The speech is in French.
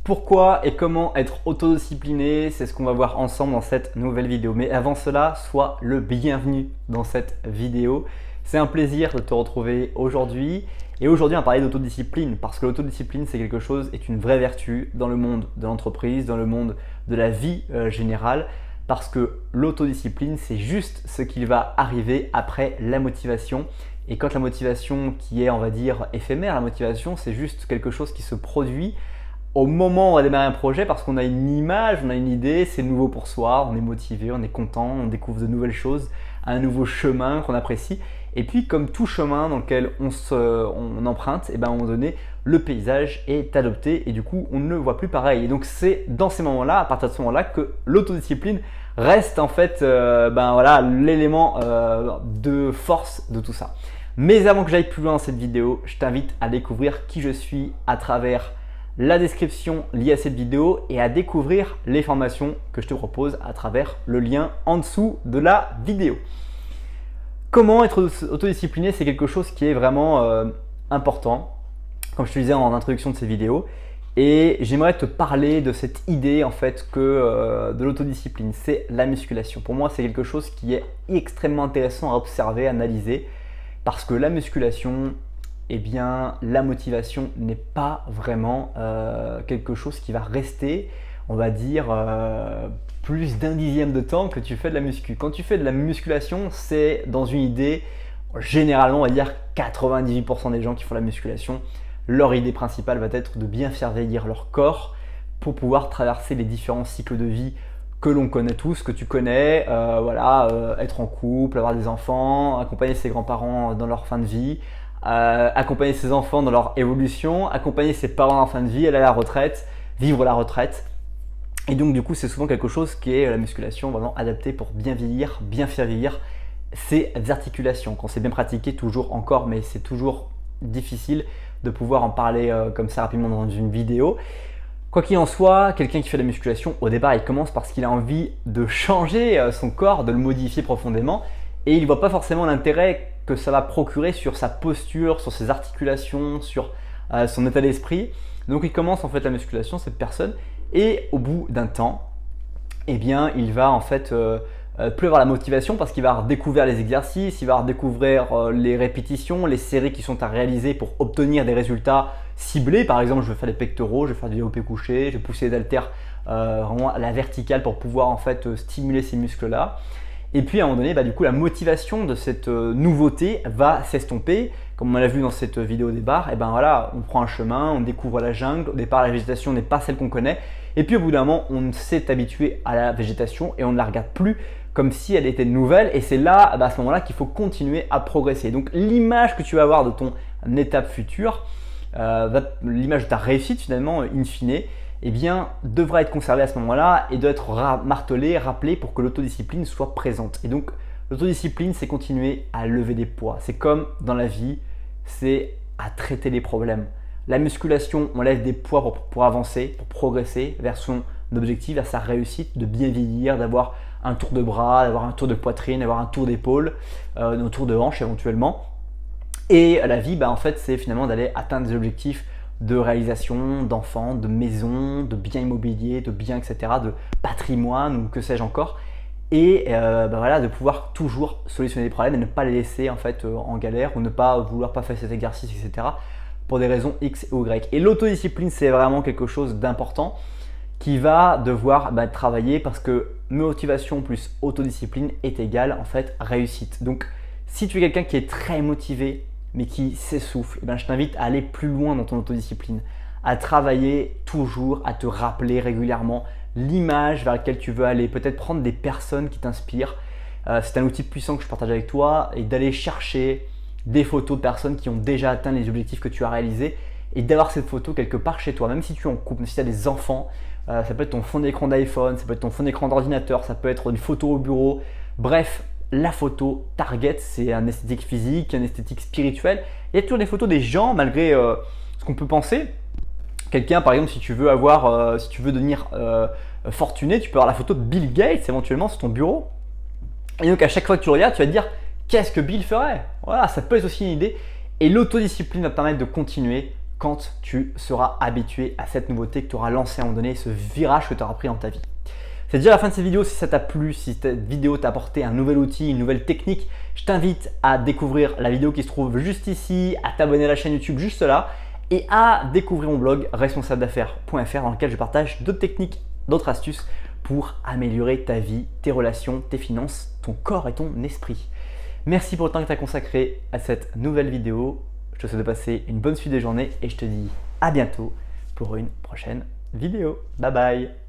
Pourquoi et comment être autodiscipliné, c'est ce qu'on va voir ensemble dans cette nouvelle vidéo. Mais avant cela, sois le bienvenu dans cette vidéo. C'est un plaisir de te retrouver aujourd'hui. Et aujourd'hui, on va parler d'autodiscipline parce que l'autodiscipline, c'est quelque chose, est une vraie vertu dans le monde de l'entreprise, dans le monde de la vie générale. Parce que l'autodiscipline, c'est juste ce qui va arriver après la motivation. Et quand la motivation qui est, on va dire, éphémère, la motivation, c'est juste quelque chose qui se produit au moment où on va démarrer un projet parce qu'on a une image, on a une idée, c'est nouveau pour soi, on est motivé, on est content, on découvre de nouvelles choses, un nouveau chemin qu'on apprécie. Et puis comme tout chemin dans lequel on emprunte, et ben à un moment donné, le paysage est adopté et du coup on ne le voit plus pareil. Et donc c'est dans ces moments-là, à partir de ce moment-là, que l'autodiscipline reste en fait l'élément de force de tout ça. Mais avant que j'aille plus loin dans cette vidéo, je t'invite à découvrir qui je suis à travers la description liée à cette vidéo et à découvrir les formations que je te propose à travers le lien en dessous de la vidéo. Comment être autodiscipliné, c'est quelque chose qui est vraiment important, comme je te disais en introduction de cette vidéo. Et j'aimerais te parler de cette idée en fait que de l'autodiscipline, c'est la musculation. Pour moi, c'est quelque chose qui est extrêmement intéressant à observer, à analyser, parce que la musculation, eh bien, la motivation n'est pas vraiment quelque chose qui va rester, on va dire, plus d'un dixième de temps que tu fais de la muscu. Quand tu fais de la musculation, c'est dans une idée, généralement, on va dire 98% des gens qui font la musculation, leur idée principale va être de bien faire vieillir leur corps pour pouvoir traverser les différents cycles de vie que l'on connaît tous, que tu connais, être en couple, avoir des enfants, accompagner ses grands-parents dans leur fin de vie, accompagner ses enfants dans leur évolution, accompagner ses parents en fin de vie, aller à la retraite, vivre la retraite. Et donc du coup c'est souvent quelque chose qui est la musculation vraiment adaptée pour bien vieillir, bien faire vieillir ses articulations. Quand c'est bien pratiqué, toujours encore, mais c'est toujours difficile de pouvoir en parler comme ça rapidement dans une vidéo. Quoi qu'il en soit, quelqu'un qui fait de la musculation, au départ il commence parce qu'il a envie de changer son corps, de le modifier profondément et il ne voit pas forcément l'intérêt que ça va procurer sur sa posture, sur ses articulations, sur son état d'esprit. Donc il commence en fait la musculation, cette personne, et au bout d'un temps, eh bien il va en fait plus avoir la motivation parce qu'il va redécouvrir les exercices, il va redécouvrir les répétitions, les séries qui sont à réaliser pour obtenir des résultats ciblés. Par exemple, je vais faire des pectoraux, je vais faire du développé couché, je vais pousser les haltères vraiment à la verticale pour pouvoir en fait stimuler ces muscles-là. Et puis à un moment donné, du coup, la motivation de cette nouveauté va s'estomper. Comme on l'a vu dans cette vidéo au départ, et ben voilà, on prend un chemin, on découvre la jungle. Au départ, la végétation n'est pas celle qu'on connaît. Et puis au bout d'un moment, on s'est habitué à la végétation et on ne la regarde plus comme si elle était nouvelle. Et c'est là, à ce moment-là, qu'il faut continuer à progresser. Donc l'image que tu vas avoir de ton étape future, l'image de ta réussite finalement, in fine, eh bien, devra être conservée à ce moment-là et doit être martelée, rappelée pour que l'autodiscipline soit présente. Et donc, l'autodiscipline, c'est continuer à lever des poids. C'est comme dans la vie, c'est à traiter les problèmes. La musculation, on lève des poids pour avancer, pour progresser vers son objectif, vers sa réussite, de bien vieillir, d'avoir un tour de bras, d'avoir un tour de poitrine, d'avoir un tour d'épaule, un tour de hanche éventuellement. Et la vie, en fait, c'est finalement d'aller atteindre des objectifs de réalisation, d'enfants, de maisons, de biens immobiliers, de biens, etc., de patrimoine ou que sais-je encore. Et de pouvoir toujours solutionner les problèmes et ne pas les laisser en fait en galère ou ne pas vouloir pas faire cet exercice, etc. pour des raisons X ou Y. Et l'autodiscipline, c'est vraiment quelque chose d'important qui va devoir travailler parce que motivation plus autodiscipline est égale en fait réussite. Donc si tu es quelqu'un qui est très motivé mais qui s'essouffle, je t'invite à aller plus loin dans ton autodiscipline, à travailler toujours, à te rappeler régulièrement l'image vers laquelle tu veux aller, peut-être prendre des personnes qui t'inspirent. C'est un outil puissant que je partage avec toi et d'aller chercher des photos de personnes qui ont déjà atteint les objectifs que tu as réalisés et d'avoir cette photo quelque part chez toi, même si tu es en couple, même si tu as des enfants, ça peut être ton fond d'écran d'iPhone, ça peut être ton fond d'écran d'ordinateur, ça peut être une photo au bureau, bref. La photo target, c'est un esthétique physique, un esthétique spirituel. Il y a toujours des photos des gens malgré ce qu'on peut penser. Quelqu'un, par exemple, si tu veux devenir fortuné, tu peux avoir la photo de Bill Gates éventuellement sur ton bureau. Et donc à chaque fois que tu le regardes, tu vas te dire qu'est-ce que Bill ferait. Voilà, ça peut être aussi une idée. Et l'autodiscipline va te permettre de continuer quand tu seras habitué à cette nouveauté que tu auras lancée à un moment donné, ce virage que tu auras pris dans ta vie. C'est déjà la fin de cette vidéo. Si ça t'a plu, si cette vidéo t'a apporté un nouvel outil, une nouvelle technique, je t'invite à découvrir la vidéo qui se trouve juste ici, à t'abonner à la chaîne YouTube juste là et à découvrir mon blog responsabledaffaires.fr dans lequel je partage d'autres techniques, d'autres astuces pour améliorer ta vie, tes relations, tes finances, ton corps et ton esprit. Merci pour le temps que tu as consacré à cette nouvelle vidéo. Je te souhaite de passer une bonne suite de journée et je te dis à bientôt pour une prochaine vidéo. Bye bye.